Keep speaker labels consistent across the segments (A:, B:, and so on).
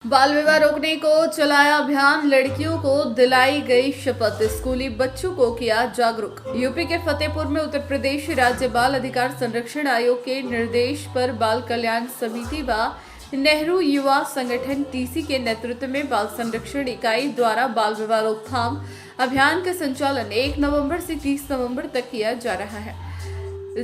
A: बाल विवाह रोकने को चलाया अभियान, लड़कियों को दिलाई गई शपथ, स्कूली बच्चों को किया जागरूक। यूपी के फतेहपुर में उत्तर प्रदेश राज्य बाल अधिकार संरक्षण आयोग के निर्देश पर बाल कल्याण समिति व नेहरू युवा संगठन टीसी के नेतृत्व में बाल संरक्षण इकाई द्वारा बाल विवाह रोकथाम अभियान का संचालन 1 नवंबर से 30 नवंबर तक किया जा रहा है,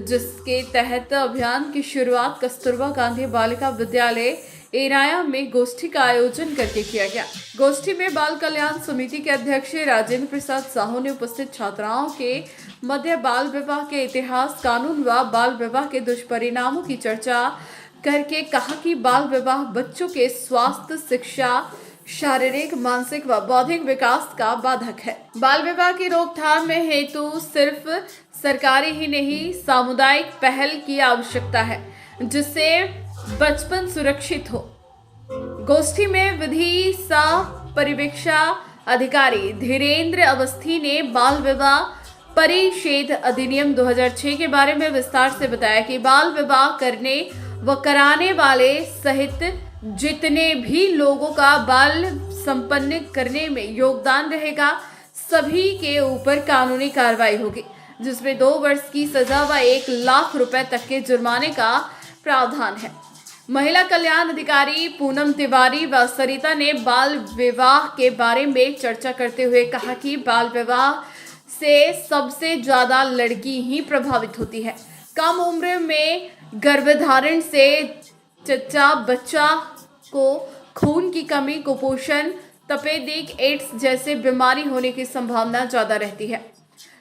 A: जिसके तहत अभियान की शुरुआत कस्तूरबा गांधी बालिका विद्यालय एराया में गोष्ठी का आयोजन करके किया गया। गोष्ठी में बाल कल्याण समिति के अध्यक्ष राजेंद्र प्रसाद साहू ने उपस्थित छात्राओं के मध्य बाल विवाह के इतिहास, कानून व बाल विवाह के दुष्परिणामों की चर्चा करके कहा कि बाल विवाह बच्चों के स्वास्थ्य, शिक्षा, शारीरिक, मानसिक व बौद्धिक विकास का बाधक है। बाल विवाह की रोकथाम में हेतु सिर्फ सरकारी ही नहीं, सामुदायिक पहल की आवश्यकता है, जिससे बचपन सुरक्षित हो। गोष्ठी में विधि सह परिवीक्षा अधिकारी धीरेन्द्र अवस्थी ने बाल विवाह परिषेध अधिनियम 2006 के बारे में विस्तार से बताया कि बाल विवाह करने व कराने वाले सहित जितने भी लोगों का बाल संपन्न करने में योगदान रहेगा, सभी के ऊपर कानूनी कार्रवाई होगी, जिसमें 2 वर्ष की सजा व 1 लाख रुपए तक के जुर्माने का प्रावधान है। महिला कल्याण अधिकारी पूनम तिवारी व सरिता ने बाल विवाह के बारे में चर्चा करते हुए कहा कि बाल विवाह से सबसे ज्यादा लड़की ही प्रभावित होती है। कम उम्र में गर्भधारण से जच्चा बच्चा को खून की कमी, कुपोषण, तपेदिक, एड्स जैसे बीमारी होने की संभावना ज्यादा रहती है।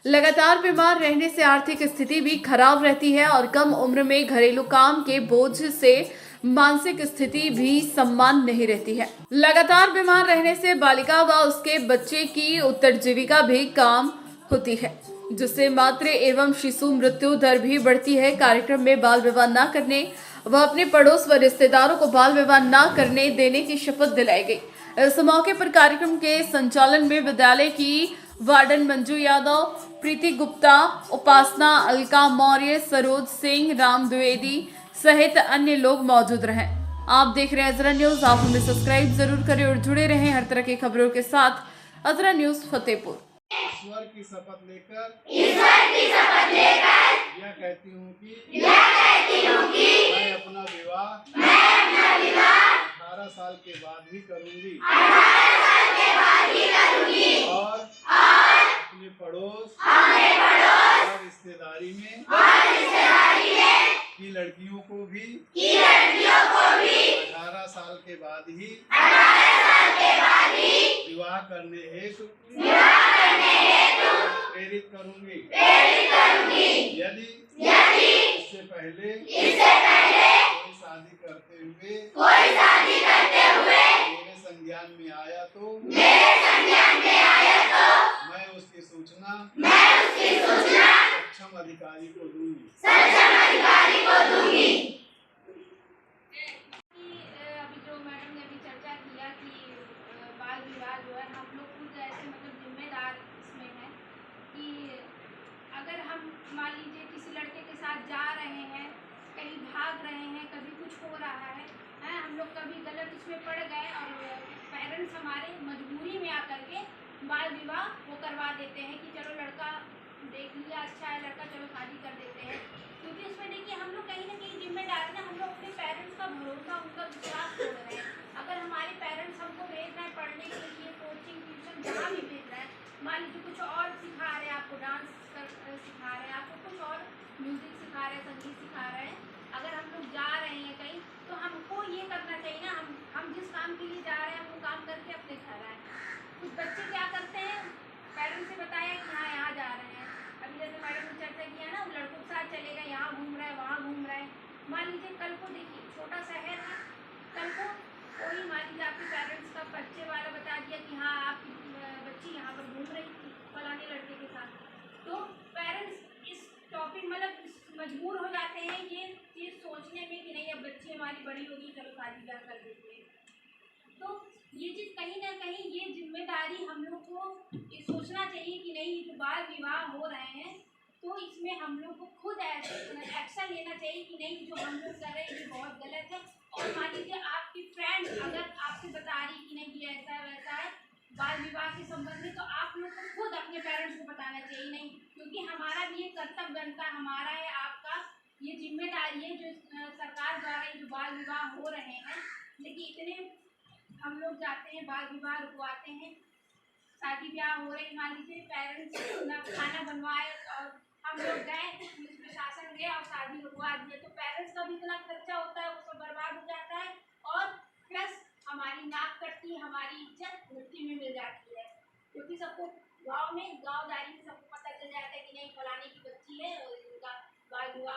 A: लगातार बीमार रहने से आर्थिक स्थिति भी खराब रहती है और कम उम्र में घरेलू काम के बोझ से मानसिक स्थिति भी समान नहीं रहती है। लगातार बीमार रहने से बालिका व उसके बच्चे की उत्तरजीविका भी कम होती है, जिससे मातृ एवं शिशु मृत्यु दर भी बढ़ती है। कार्यक्रम में बाल विवाह न करने व अपने पड़ोस व रिश्तेदारों को बाल विवाह न करने देने की शपथ दिलाई गई। इस मौके पर कार्यक्रम के संचालन में विद्यालय की वार्डन मंजू यादव, प्रीति गुप्ता, उपासना, अलका मौर्य, सरोज सिंह, राम द्विवेदी सहित अन्य लोग मौजूद रहे। आप देख रहे हैं अजरा न्यूज। आप हमें सब्सक्राइब जरूर करें और जुड़े रहें हर तरह की खबरों के साथ। अजरा न्यूज फतेहपुर।
B: ईश्वर की शपथ लेकर यह कहती हूँ कि मैं अपना विवाह 18 साल के बाद ही करूँगी और अपने पड़ोस और रिश्तेदारी में की लड़कियों को भी 18 साल के बाद ही विवाह करने हेतु प्रेरित करूंगी। यदि इससे पहले कोई शादी करते हुए मेरे संज्ञान में आया तो मैं उसकी सूचना सक्षम अधिकारी को दूंगी।
C: अभी जो मैडम ने अभी चर्चा किया कि बाल विवाह जो है, हम लोग खुद ऐसे मतलब जिम्मेदार इसमें हैं कि अगर हम मान लीजिए किसी लड़के के साथ जा रहे हैं, कहीं भाग रहे हैं, कभी कुछ हो रहा है, हम लोग कभी गलत इसमें पड़ गए और पेरेंट्स हमारे मजबूरी में आकर के बाल विवाह वो करवा देते हैं कि चलो लड़का देख लिया, अच्छा है लड़का, चलो शादी कर देते हैं। क्योंकि इसमें देखिए हम लोग कहीं ना कहीं जिम्मेदार है ना, हम लोग अपने पेरेंट्स का भरोसा, उनका विश्वास छोड़ रहे हैं। अगर हमारे पेरेंट्स हमको भेज रहे हैं पढ़ने के लिए, कोचिंग, ट्यूशन, जहाँ भी भेज रहे हैं, मान लीजिए कुछ और सिखा रहे हैं, आपको डांस सिखा रहे हैं, आपको कुछ और म्यूजिक सिखा रहे हैं, संगीत सिखा रहे हैं, अगर हम लोग जा रहे हैं कहीं तो हमको ये करना चाहिए ना, हम जिस काम के लिए जा रहे हैं वो काम करके अपने घर आए। कुछ बच्चे क्या करते हैं, पेरेंट्स से बताया कि हाँ यहाँ जा रहे हैं, अभी जैसे मैडम ने चर्चा किया ना, वो लड़कों के साथ चले गए, यहाँ घूम रहे हैं, वहाँ घूम रहे हैं। मान लीजिए कल को देखिए छोटा शहर है, कल को कोई मान लीजिए आपके पेरेंट्स का बच्चे वाला बता दिया कि हाँ आपकी बच्ची यहाँ पर घूम रही थी फलाने लड़के के साथ, तो पेरेंट्स इस टॉपिक मतलब मजबूर हो जाते हैं ये चीज़ सोचने में कि नहीं अब बच्ची हमारी बड़ी होगी, चलो शादी ब्याह कर देते हैं। तो ये चीज़ कहीं ना कहीं ये जिम्मेदारी हम लोग को ये सोचना चाहिए कि नहीं, जो बाल विवाह हो रहे हैं तो इसमें हम लोग को खुद एक्शन लेना चाहिए कि नहीं, जो हम लोग कर रहे हैं ये बहुत गलत है और मान लीजिए आपकी फ्रेंड अगर आपसे बता रही कि नहीं ये ऐसा है वैसा है बाल विवाह के संबंध में, तो आप लोग को खुद अपने पेरेंट्स को बताना चाहिए। नहीं, क्योंकि हमारा भी ये कर्तव्य बनता, हमारा है, आपका ये जिम्मेदारी है जो सरकार द्वारा ये जो बाल विवाह हो रहे हैं, लेकिन इतने हम लोग जाते हैं बाल विवाह रुकवाते हैं, शादी ब्याह हो रही, मान लीजिए पेरेंट्स अपना खाना बनवाए और हम लोग गए, पुलिस प्रशासन गया और शादी रुकवा दिए, तो पेरेंट्स का भी इतना खर्चा होता है, वो सब बर्बाद हो जाता है और प्लस हमारी नाक कटती, हमारी इज्जत मिट्टी में मिल जाती है। क्योंकि सबको गाँव में गाँवदारी में सबको पता चल जाता है कि नहीं फलाने की बच्ची है और इनका बाल विवाह